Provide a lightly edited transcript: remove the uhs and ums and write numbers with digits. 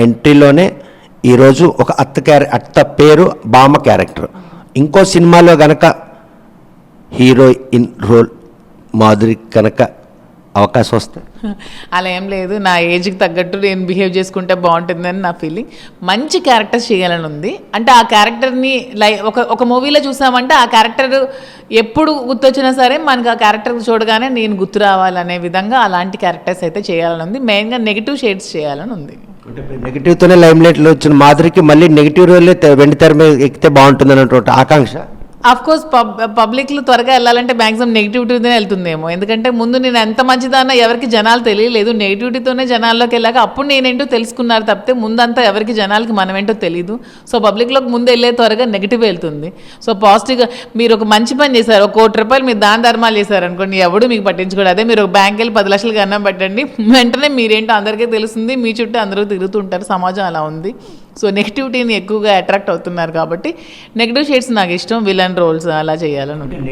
ఎంట్రీలోనే ఈరోజు ఒక అత్త పేరు బామ్మ క్యారెక్టర్. ఇంకో సినిమాలో గనక హీరోయిన్ రోల్ మాధురి కనుక అవకాశం వస్తే అలా ఏం లేదు, నా ఏజ్కి తగ్గట్టు నేను బిహేవ్ చేసుకుంటే బాగుంటుందని నా ఫీలింగ్. మంచి క్యారెక్టర్స్ చేయాలని ఉంది. అంటే ఆ క్యారెక్టర్ని ఒక మూవీలో చూసామంటే ఆ క్యారెక్టర్ ఎప్పుడు గుర్తొచ్చినా సరే మనకు ఆ క్యారెక్టర్ చూడగానే నేను గుర్తు రావాలనే విధంగా అలాంటి క్యారెక్టర్స్ అయితే చేయాలని ఉంది. మెయిన్గా నెగిటివ్ షేడ్స్ చేయాలని ఉంది. అంటే నెగిటివ్తోనే లైమ్లైట్లో వచ్చిన మాధురికి మళ్ళీ నెగిటివ్ రోల్ వెండి తెర మీద ఎక్కితే బాగుంటుంది అన్నటువంటి ఆకాంక్ష. ఆఫ్ కోర్స్ పబ్లిక్లో త్వరగా వెళ్ళాలంటే మ్యాక్సిమం నెగిటివిటీతోనే వెళ్తుందేమో. ఎందుకంటే ముందు నేను ఎంత మంచిదానో ఎవరికి జనాలు తెలియలేదు. నెగిటివిటీతోనే జనాల్లోకి వెళ్ళాక అప్పుడు నేనేంటో తెలుసుకున్నారు తప్పితే ముందంతా ఎవరికి జనాలకి మనమేంటో తెలియదు. సో పబ్లిక్లోకి ముందు వెళ్ళే త్వరగా నెగిటివ్ వెళ్తుంది. సో పాజిటివ్గా మీరు ఒక మంచి పని చేశారు, ఒక ₹1,00,000 మీరు దాన ధర్మాలు చేశారు అనుకోండి, ఎవడు మీకు పట్టించుకోడు. అదే మీరు ఒక బ్యాంక్ వెళ్ళి 10 లక్షలకి అన్నం పెట్టండి, వెంటనే మీరేంటో అందరికీ తెలుస్తుంది, మీ చుట్టూ అందరూ తిరుగుతుంటారు. సమాజం అలా ఉంది. సో నెగిటివిటీని ఎక్కువగా అట్రాక్ట్ అవుతున్నారు కాబట్టి నెగిటివ్ షేడ్స్ నాకు ఇష్టం. విలన్ రోల్స్ అలా చేయాలని ఉంటుంది.